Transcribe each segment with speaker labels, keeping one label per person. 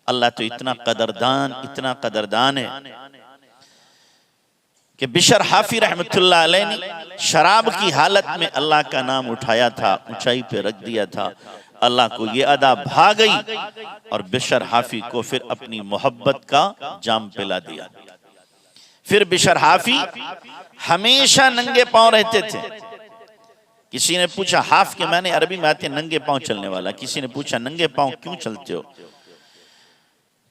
Speaker 1: अल्लाह तो इतना कदरदान है कि बिशर हाफी रहमतुल्लाह अलैह ने शराब की हालत में अल्लाह का नाम उठाया था, ऊंचाई पे रख दिया था। अल्लाह को ये अदा भा गई और बिशर हाफी को फिर अपनी मोहब्बत का जाम पिला दिया। फिर बिशर हाफी हमेशा नंगे पांव रहते थे। किसी ने पूछा, हाफ के माने अरबी में आते नंगे पांव चलने वाला। किसी ने पूछा नंगे पांव क्यों चलते हो?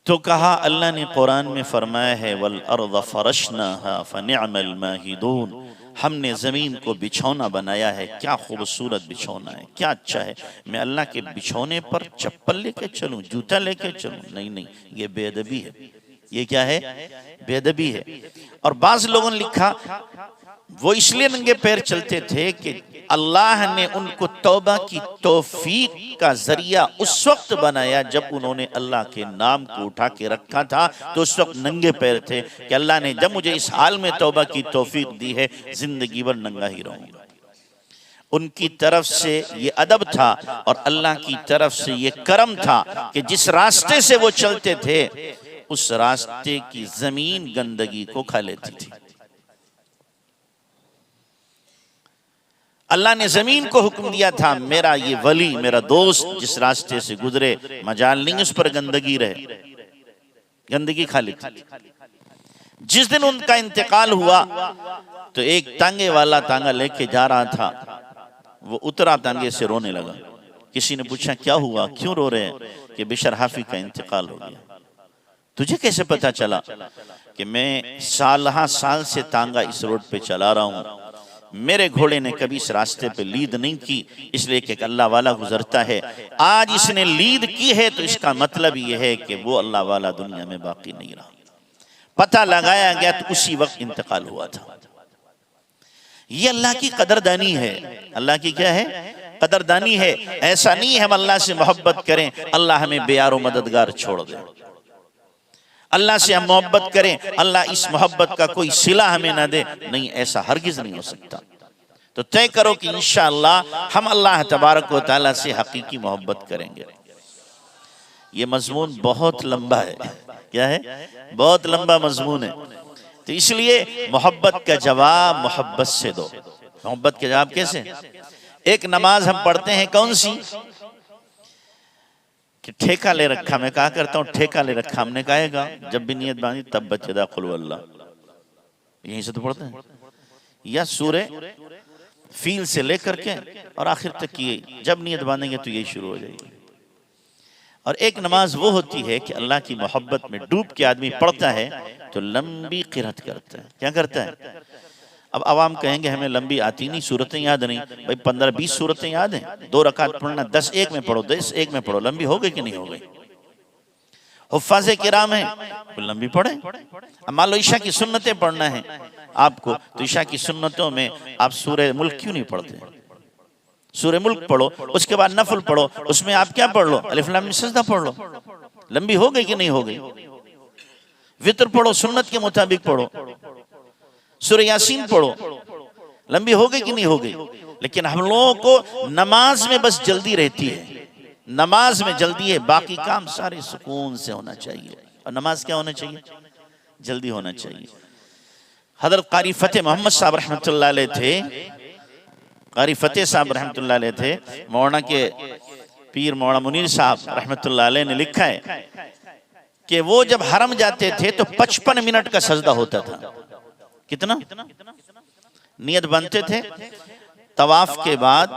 Speaker 1: तो कहा अल्लाह ने कुरान में फरमाया है वल अर्द फरशनाहा फनिअमल माहिदून, हमने जमीन को बिछौना बनाया है, क्या खूबसूरत बिछौना है, क्या अच्छा है। मैं अल्लाह के बिछौने पर चप्पल लेके चलूं, जूता लेके चलूं? नहीं, ये बेअदबी है। ये क्या है? बेअदबी है। और बाज लोगों ने लिखा वो इसलिए नंगे पैर चलते थे कि अल्लाह ने उनको तौबा की तौफीक का जरिया उस वक्त बनाया जब उन्होंने अल्लाह के नाम को उठा के रखा था, तो उस वक्त नंगे पैर थे कि अल्लाह ने जब मुझे इस हाल में तौबा की तौफीक दी है, जिंदगी भर नंगा ही रहूंगा। उनकी तरफ से ये अदब था और अल्लाह की तरफ से ये करम था कि जिस रास्ते से वो चलते थे उस रास्ते की जमीन गंदगी को खा लेती थी। अल्लाह ने जमीन को हुक्म दिया था, मेरा ये वली, मेरा दोस्त जिस रास्ते से गुजरे मजाल नहीं उस पर गंदगी रहे, गंदगी खा लेती। जिस दिन उनका इंतकाल हुआ तो एक तांगे वाला तांगा लेके जा रहा था, वो उतरा तांगे से रोने लगा। किसी ने पूछा क्या हुआ, क्यों रो रहे हैं? कि बिशर हाफी का इंतकाल हो गया। तुझे कैसे पता चला? कि मैं साल से तांगा इस रोड पे चला रहा हूँ, मेरे घोड़े ने कभी इस रास्ते पे लीद नहीं की, इसलिए कि अल्लाह वाला गुजरता है। आज इसने लीद की है तो इसका मतलब यह है कि वो अल्लाह वाला दुनिया में बाकी नहीं रहा। पता लगाया गया तो उसी वक्त इंतकाल हुआ था। ये अल्लाह की कदरदानी है। अल्लाह की क्या है? कदरदानी है। ऐसा नहीं है हम अल्लाह से मोहब्बत करें, अल्लाह हमें बेयारो मददगार छोड़ दे। अल्लाह से हम मोहब्बत करें, अल्लाह इस मोहब्बत का कोई सिला हमें ना दे। नहीं, ऐसा हरगिज नहीं हो सकता। तो तय करो कि इंशाअल्लाह हम अल्लाह तबारक व तआला से हकीकी मोहब्बत करेंगे। ये मजमून बहुत लंबा है। क्या है? बहुत लंबा मजमून है। तो इसलिए मोहब्बत का जवाब मोहब्बत से दो। मोहब्बत का जवाब कैसे? एक नमाज हम पढ़ते हैं, कौन सी? कि ठेका ले रखा। मैं कहा करता हूँ ठेका ले रखा। हमने कहेगा जब भी नियत बांधी तब बच्चे दाखुल वल्लाह, यहीं से तो पढ़ते हैं। या सूरे फील से लेकर के और आखिर तक की जब नियत बांधेंगे तो यही शुरू हो जाएगी। और एक नमाज वो होती है कि अल्लाह की मोहब्बत में डूब के आदमी पढ़ता है तो लंबी किरात करता है। क्या करता है? अब आवाम कहेंगे हमें लंबी आती नहीं, सूरतें याद नहीं। भाई 15-20 सूरतें याद हैं, 2 रकात पढ़ना, 10 एक में पढ़ो, 10 एक में पढ़ो। लंबी हो गई कि नहीं हो गई? हुफ्फाज़े किराम है तो लंबी पढ़े। अब मान लो ईशा की सुन्नतें पढ़ना है आपको, तो ईशा की सुन्नतों में आप सूरह मुल्क क्यों नहीं पढ़ते? सूरह मुल्क पढ़ो, उसके बाद नफल पढ़ो, उसमें आप क्या पढ़ लो? अलिफ लाम मीम सजदा पढ़ लो। लंबी हो गई कि नहीं हो गई? वितर पढ़ो, सुन्नत के मुताबिक पढ़ो। सूरह यासीन पढ़ो, लंबी हो गई कि नहीं हो गई? लेकिन हम लोगों को नमाज में बस जल्दी रहती है। नमाज में जल्दी है, बाकी काम सारे सुकून से होना चाहिए। और नमाज क्या होना चाहिए? जल्दी होना चाहिए। हजरत कारी फतेह मोहम्मद साहब रहमतुल्लाह अलैह थे। कारी फतेह साहब रहमतुल्लाह अलैह थे। मौलाना के पीर मौलाना मुनीर साहब रहमतुल्लाह अलैह ने लिखा है कि वो जब हरम जाते थे तो 55 मिनट का सजदा होता था। कितना? नियत बनते थे, तवाफ के बाद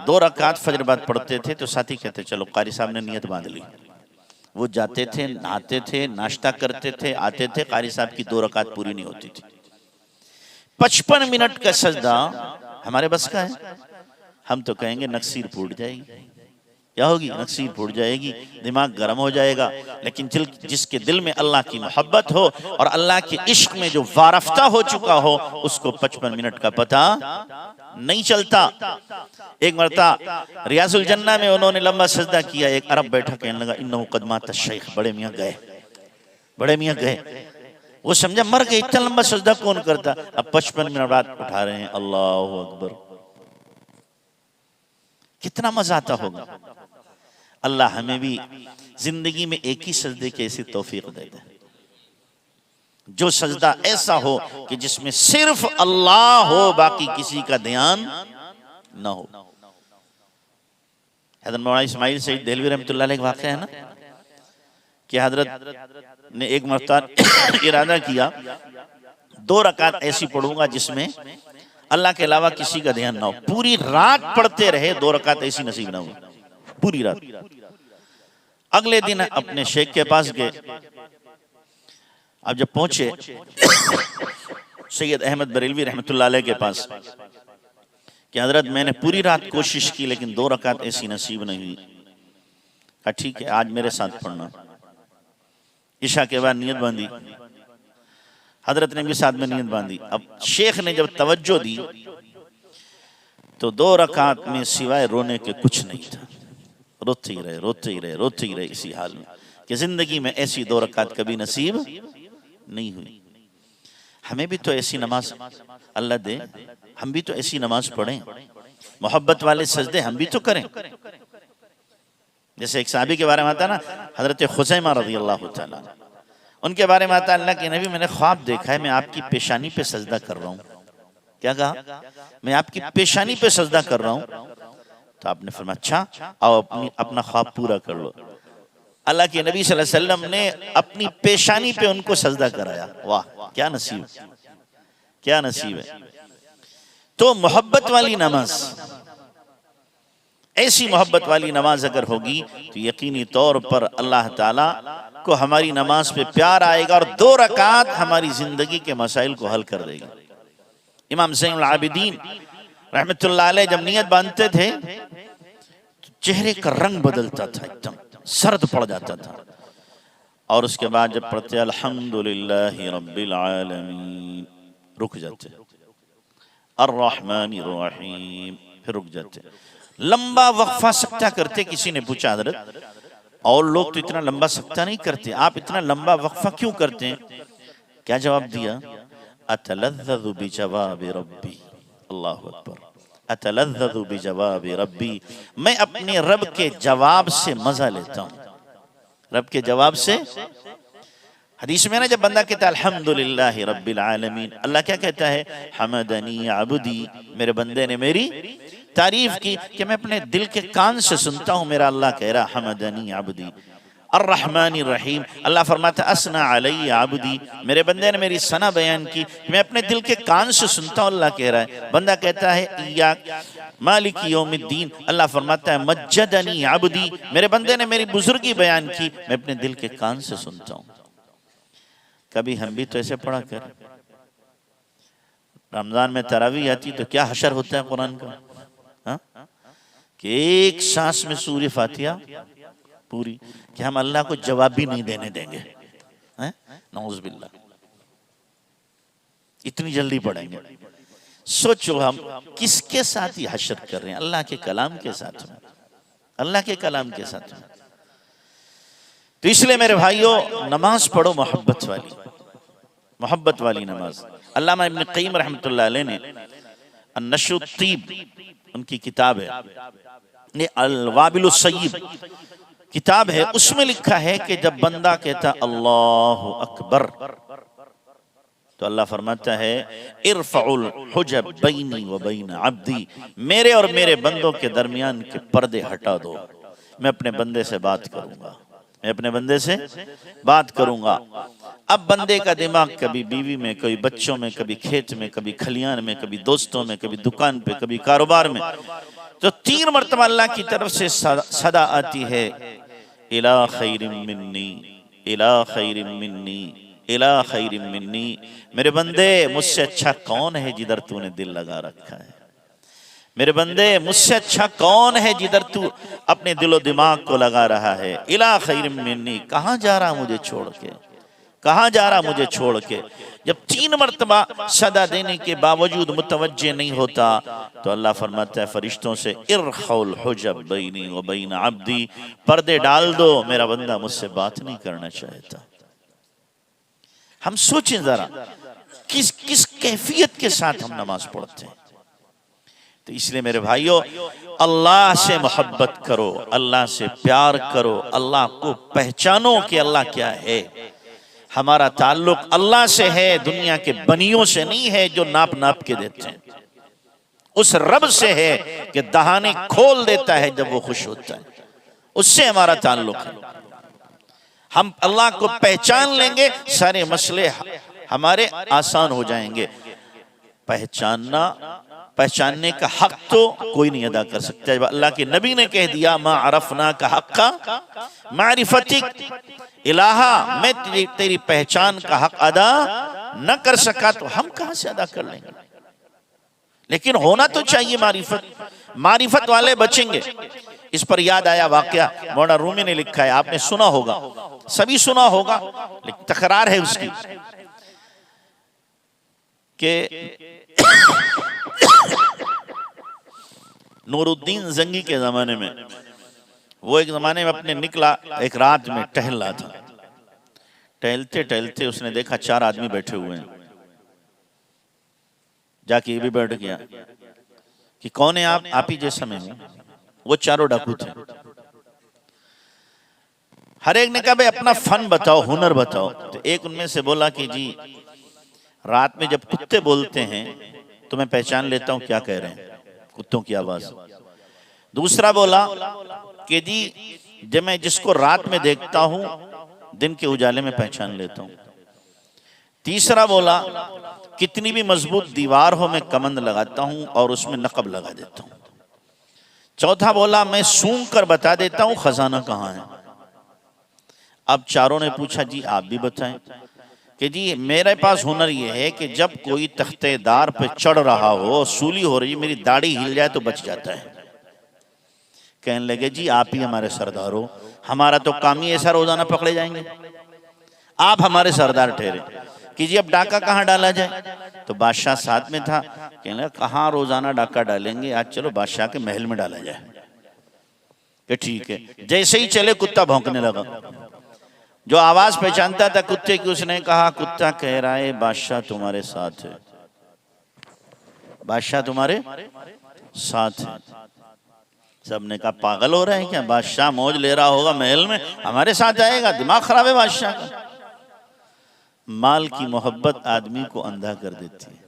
Speaker 1: 2 रकात फजर बाद पढ़ते थे, तो साथी कहते चलो कारी साहब ने नियत बांध ली। वो जाते थे, नहाते थे, नाश्ता करते थे, आते थे, कारी साहब की 2 रकात पूरी नहीं होती थी। 55 मिनट का सजदा हमारे बस का है? हम तो कहेंगे नक्सीर फूट जाएगी। क्या होगी? नक्सीर फूट जाएगी, दिमाग गर्म हो जाएगा। लेकिन जिसके दिल में अल्लाह की मोहब्बत हो और अल्लाह के इश्क में जो वारफ्ता हो चुका हो, उसको 55 मिनट का पता नहीं चलता। एक मरतबा रियाजुल जन्ना में उन्होंने लंबा सजदा किया। एक अरब बैठा कहने लगा इन्नहु कदमात शेख, बड़े मियाँ गए, बड़े मियाँ गए। वो समझा मर गए, इतना लंबा सजदा कौन करता? अब 55 मिनट बाद उठा रहे हैं, अल्लाह अकबर। कितना मजा आता होगा। अल्लाह हमें भी जिंदगी में एक ही सजदे की ऐसी तौफीक दे दे, जो सजदा ऐसा हो कि जिसमें सिर्फ अल्लाह हो, बाकी किसी का ध्यान ना हो। हज़रत मौलाना इस्माइल सईद देहलवी रहमतुल्लाह अलैह का वाक़या है ना कि हजरत ने एक मरतबा इरादा किया 2 रकात ऐसी पढ़ूंगा जिसमें अल्लाह के अलावा किसी का ध्यान ना हो। पूरी रात पढ़ते रहे, 2 रकात ऐसी नसीब ना हुई, पूरी रात। अगले दिन अपने शेख के पास गए। अब जब पहुंचे सैयद अहमद बरेलवी रहमतुल्लाह अलैह के पास कि हजरत मैंने पूरी रात कोशिश की लेकिन 2 रकात ऐसी नसीब नहीं हुई। कहा ठीक है, आज मेरे साथ पढ़ना। इशा के बाद नियत बांधी, हजरत ने भी साथ में नियत बांधी। अब शेख ने जब तवज्जो दी तो 2 रकात में सिवाय रोने के कुछ नहीं था। रोते ही रहे, रोते ही रहे, रोते ही रहे, इसी हाल में कि जिंदगी में ऐसी 2 रकात कभी नसीब नहीं हुई। हमें भी तो ऐसी नमाज अल्लाह दे, हम भी तो ऐसी नमाज पढ़ें, मोहब्बत वाले सजदे हम भी तो करें। जैसे एक साहबी के बारे में आता ना, हजरत खुज़ैमा रज़ियल्लाहु ताला, उनके बारे में आता अल्लाह के नबी मैंने ख्वाब देखा है मैं आपकी पेशानी पे सजदा कर रहा हूँ। क्या कहा? मैं आपकी पेशानी पे सजदा कर रहा हूँ। तो आपने फरमाया अच्छा आओ अपना ख्वाब पूरा कर लो। अल्लाह के नबी सल्लल्लाहु अलैहि वसल्लम ने अपनी पेशानी पे उनको सजदा कराया। वाह क्या नसीब, क्या नसीब है। तो मोहब्बत वाली नमाज, ऐसी मोहब्बत वाली नमाज अगर होगी तो यकीनी तौर पर अल्लाह ताला को हमारी नमाज पे प्यार आएगा और 2 रकात हमारी जिंदगी के मसाइल को हल कर देगा। इमाम ज़ैनुल आबिदीन रहमतुल्लाह अलैह जब नियत बांधते थे तो चेहरे का रंग बदलता था, एकदम सर्द पड़ जाता था। और उसके बाद जब पढ़ते अल्हम्दुलिल्लाहि रब्बिल आलमीन रुक जाते, अर्रहमानिर रहीम फिर रुक जाते। लंबा वक्फा सकता करते। किसी ने पूछा हजरत और लोग तो इतना लंबा सकता नहीं करते, आप इतना लंबा वक्फा क्यों करते हैं? क्या जवाब दिया? अतलज़्ज़ु बिजवाबि रब्बी, अल्लाहु अकबर, अतलज़्ज़ु बिजवाबि रब्बी, मैं अपने रब के जवाब से मजा लेता हूँ। रब के जवाब से, हदीस में ना जब बंदा कहता है अल्हम्दुलिल्लाहि रब्बिल आलमीन, अल्लाह क्या कहता है? हमदनी अब्दी, मेरे बंदे ने मेरी तारीफ की। कि मैं अपने दिल के कान से सुनता हूँ मेरा अल्लाह कह रहा हमदनी अब्दी। अर्रहमानिर रहीम, अल्लाह फरमाता असना अलैया अब्दी, मेरे बंदे ने मेरी सना बयान की। मैं अपने दिल के कान से सुनता हूँ, अल्लाह कह रहा है। बंदा कहता है इय्याक मालिकी यौमिद्दीन, अल्लाह फरमाता है मज्जदनी अब्दी, मेरे बंदे ने मेरी बुजुर्गी बयान की, मैं अपने दिल के कान से सुनता हूँ। कभी हम भी तो ऐसे पढ़ा कर। रमजान में तरावी आती तो क्या हशर होता है कुरान का, हा? कि एक सांस में सूर्य फातिहा पूरी, कि हम अल्लाह को जवाब भी नहीं देने देंगे। नऊज़ बिल्लाह, इतनी जल्दी पढ़ेंगे। सोचो हम किसके साथ ये हशर कर रहे हैं? अल्लाह के कलाम के साथ में, अल्लाह के कलाम के साथ में। तो इसलिए मेरे भाइयों नमाज पढ़ो मोहब्बत वाली, मोहब्बत वाली नमाज। अल्लामा इब्न क़य्यिम रहमतुल्लाह अलैह ने अन्नशुत तीब उनकी किताब है, ने अल-वाबिलुस सय्यिब किताब है, उसमें लिखा है कि जब बंदा कहता अल्लाहु अकबर तो अल्लाह फरमाता है इरफउल हुजब बैनी व बैन अब्दी, मेरे और मेरे बंदों के दरमियान के पर्दे हटा दो, मैं अपने बंदे से बात करूंगा, मैं अपने बंदे से बात करूंगा। अब बंदे का दिमाग कभी बीवी में, कभी बच्चों में, कभी खेत में, कभी खलियान में, कभी दोस्तों में, कभी दुकान पे, कभी कारोबार में। तो 3 मरतबा अल्लाह की तरफ से सदा आती है इला खैरिम मिन्नी, इला खैरिम मिन्नी, इला खैरिम मिन्नी, मेरे बंदे मुझसे अच्छा कौन है जिधर तूने दिल लगा रखा है? मेरे बंदे मुझसे अच्छा कौन है जिधर तू अपने दिलो दिमाग को लगा रहा है? इला खैरिम मिन्नी, कहाँ जा रहा मुझे छोड़ के, कहाँ जा रहा मुझे छोड़ के? जब 3 मरतबा सदा देने के बावजूद मुतवज्जे नहीं होता तो अल्लाह फरमाता है फरिश्तों से इरखौल हुजब बैनी व बैन अब्दी, पर्दे डाल दो, मेरा बंदा मुझसे बात नहीं करना चाहता। हम सोचें जरा किस किस कैफियत के साथ हम नमाज पढ़ते हैं। तो इसलिए मेरे भाइयों, अल्लाह से मोहब्बत करो, अल्लाह से प्यार करो, अल्लाह को पहचानो कि अल्लाह क्या है। हमारा ताल्लुक अल्लाह से है, दुनिया के बनियों से नहीं है जो नाप नाप के देते हैं। उस रब से है कि दहाने खोल देता है जब वो खुश होता है, उससे हमारा ताल्लुक है। हम अल्लाह को पहचान लेंगे, सारे मसले हमारे आसान हो जाएंगे। पहचानने का हक तो कोई नहीं अदा कर सकता। जब अल्लाह के नबी ने कह दिया मा अरफना का हक़्क़ा मारिफतिक इलाहा, मैं तेरी पहचान का हक अदा न कर सका तो हम कहां से अदा कर लेंगे। लेकिन होना तो चाहिए मारिफत वाले बचेंगे। इस पर याद आया वाकया, मौलाना रूमी ने लिखा है, आपने सुना होगा, सभी सुना होगा, लेकिन तकरार है उसकी कि नूरुद्दीन जंगी के जमाने में, वो एक जमाने में अपने निकला, एक रात में टहल रहा था। टहलते टहलते उसने देखा 4 आदमी बैठे हुए हैं। जाके ये भी बैठ गया कि कौन है आप ही जैसा मैं हूं। वो चारों डाकू थे। हर एक ने कहा भाई अपना फन बताओ, हुनर बताओ। तो एक उनमें से बोला कि जी रात में जब कुत्ते बोलते हैं तो मैं पहचान लेता हूं क्या कह रहे हैं, कुत्तों की आवाज। दूसरा बोला कि जी जब मैं जिसको रात में देखता हूं दिन के उजाले में पहचान लेता हूं। तीसरा बोला कितनी भी मजबूत दीवार हो मैं कमंद लगाता हूं और उसमें नकब लगा देता हूं। चौथा बोला मैं सूंघ कर बता देता हूं खजाना कहां है। अब चारों ने पूछा जी आप भी बताएं। कि जी मेरे पास हुनर ये है कि जब कोई तख्तेदार पे चढ़ रहा हो, सूली हो रही, मेरी दाढ़ी हिल जाए तो बच जाता है। कहने लगे जी आप ही हमारे सरदार हो, हमारा तो काम ही ऐसा रोजाना पकड़े जाएंगे, आप हमारे सरदार ठहरे। कि जी अब डाका कहाँ डाला जाए। तो बादशाह साथ में था, कहने लगा कहाँ रोजाना डाका डालेंगे, आज चलो बादशाह के महल में डाला जाए। कि ठीक है। जैसे ही चले कुत्ता भौंकने लगा। जो आवाज पहचानता था कुत्ते की, उसने कहा कुत्ता कह रहा है बादशाह तुम्हारे साथ है, बादशाह तुम्हारे साथ है। सबने कहा पागल हो रहा है क्या, बादशाह मौज ले रहा होगा महल में, हमारे साथ आएगा, दिमाग खराब है बादशाह का। माल की मोहब्बत आदमी को अंधा कर देती है।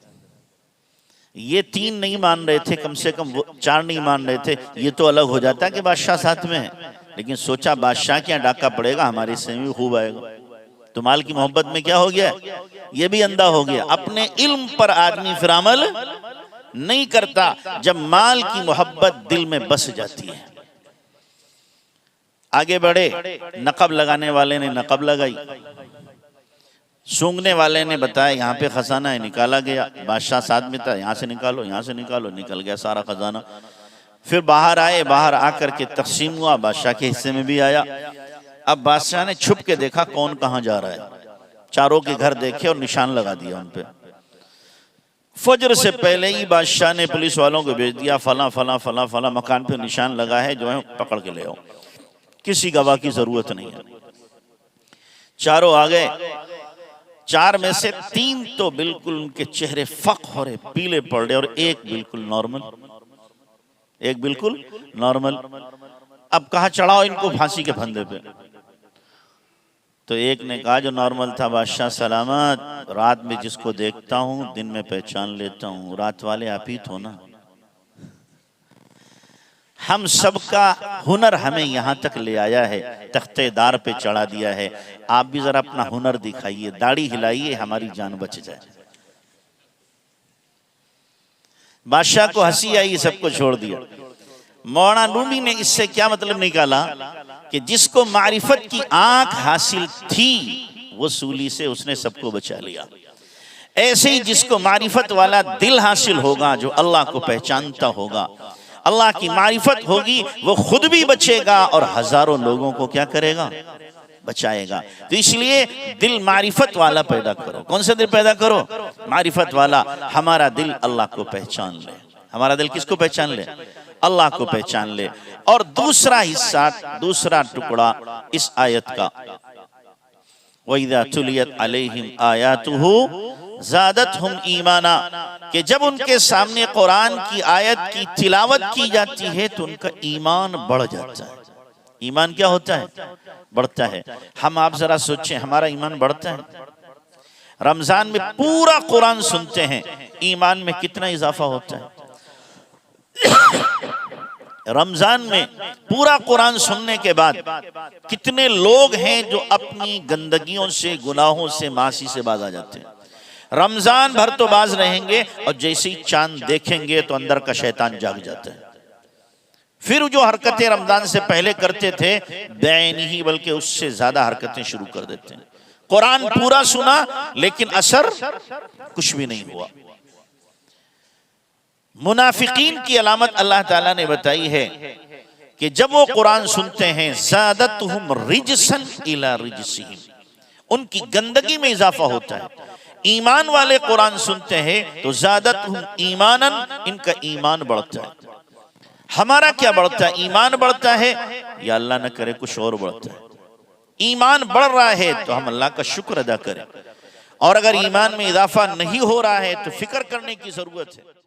Speaker 1: ये 3 नहीं मान रहे थे, कम से कम 4 नहीं मान रहे थे। ये तो अलग हो जाता कि बादशाह साथ में है, लेकिन सोचा बादशाह क्या डाका पड़ेगा, हमारे से भी खूब आएगा। तो माल की मोहब्बत में क्या हो गया, ये भी अंधा हो गया। अपने इल्म पर आदमी फिर अमल नहीं करता। जब माल की मोहब्बत दिल में बस जाती है। आगे बढ़े, नकब लगाने वाले ने नकब लगाई, सूंघने वाले ने बताया यहाँ पे खजाना है, निकाला गया। बादशाह साथ में था, यहाँ से निकालो, यहाँ से निकालो, निकल गया सारा खजाना। फिर बाहर आए, बाहर आकर के तकसीम हुआ, बादशाह के हिस्से में भी आया। अब बादशाह ने छुप के देखा कौन कहाँ जा रहा है। चारों के घर देखे और निशान लगा दिया उन पे। फजर से पहले ही बादशाह ने पुलिस वालों को भेज दिया, फला फला फला फला मकान पे निशान लगा है, जो है पकड़ के ले आओ। किसी गवाह की जरूरत नहीं है। चारों आ गए। 4 में से 3 तो बिल्कुल उनके चेहरे फक हो रहे, पीले पड़ रहे, और एक बिल्कुल नॉर्मल, एक बिल्कुल नॉर्मल। अब कहा चढ़ाओ इनको फांसी के फंदे पे। तो एक ने कहा जो नॉर्मल था, बादशाह सलामत, रात में जिसको देखता हूं दिन में पहचान लेता हूं, रात वाले आप ही तो ना। हम सबका हुनर हमें यहाँ तक ले आया है, तख्तेदार पे चढ़ा दिया है। आप भी जरा अपना हुनर दिखाइए, दाढ़ी हिलाइए, हमारी जान बच जाए। बादशाह को हंसी आई, सबको छोड़ दिया। मौलाना रूमी ने इससे क्या मतलब निकाला कि जिसको मारिफत की आंख हासिल थी वो सूली से उसने सबको बचा लिया। ऐसे ही जिसको मारिफत वाला दिल हासिल होगा, जो अल्लाह को पहचानता होगा, अल्लाह की मारिफत होगी, वो खुद भी बचेगा और हजारों लोगों को क्या करेगा, बचाएगा। तो इसलिए दिल मारिफत वाला पैदा करो। कौन सा दिल पैदा करो, मारिफत वाला। हमारा दिल अल्लाह को पहचान ले। हमारा दिल किसको पहचान ले, अल्लाह को पहचान ले। और दूसरा हिस्सा, दूसरा टुकड़ा इस आयत का, वइज़ा तुलियत अलैहिम आयातुहु ज़ादतहुम ईमाना, कि जब उनके सामने कुरान की आयत की तिलावत की जाती है तो उनका ईमान बढ़ जाता है। ईमान क्या होता है? बढ़ता है। हम आप जरा सोचें, हमारा ईमान बढ़ता है? रमजान में पूरा कुरान सुनते हैं, ईमान में कितना इजाफा होता है? रमजान में पूरा कुरान सुनने के बाद कितने लोग हैं जो अपनी गंदगियों से, गुनाहों से, मासी से बाज आ जाते हैं। रमजान भर तो बाज रहेंगे और जैसे ही चांद देखेंगे तो अंदर का शैतान जाग जाता है। फिर जो हरकतें रमजान से पहले करते थे, नहीं बल्कि उससे ज्यादा हरकतें शुरू कर देते हैं। कुरान पूरा सुना लेकिन असर कुछ भी नहीं हुआ। मुनाफिकीन की अलामत अल्लाह ताला ने बताई है कि जब वो कुरान सुनते हैं, ज़ादतहुम रिजसन इला रिजसिहिम, उनकी गंदगी में इजाफा होता है। ईमान वाले कुरान सुनते हैं तो ज़ादतहुम ईमानन, इनका ईमान बढ़ता है। हमारा क्या बढ़ता है? ईमान बढ़ता है, या अल्लाह न करे कुछ और बढ़ता है। ईमान बढ़ रहा है तो हम अल्लाह का शुक्र अदा करें, और अगर ईमान में इजाफा नहीं हो रहा है तो फिक्र करने की जरूरत है।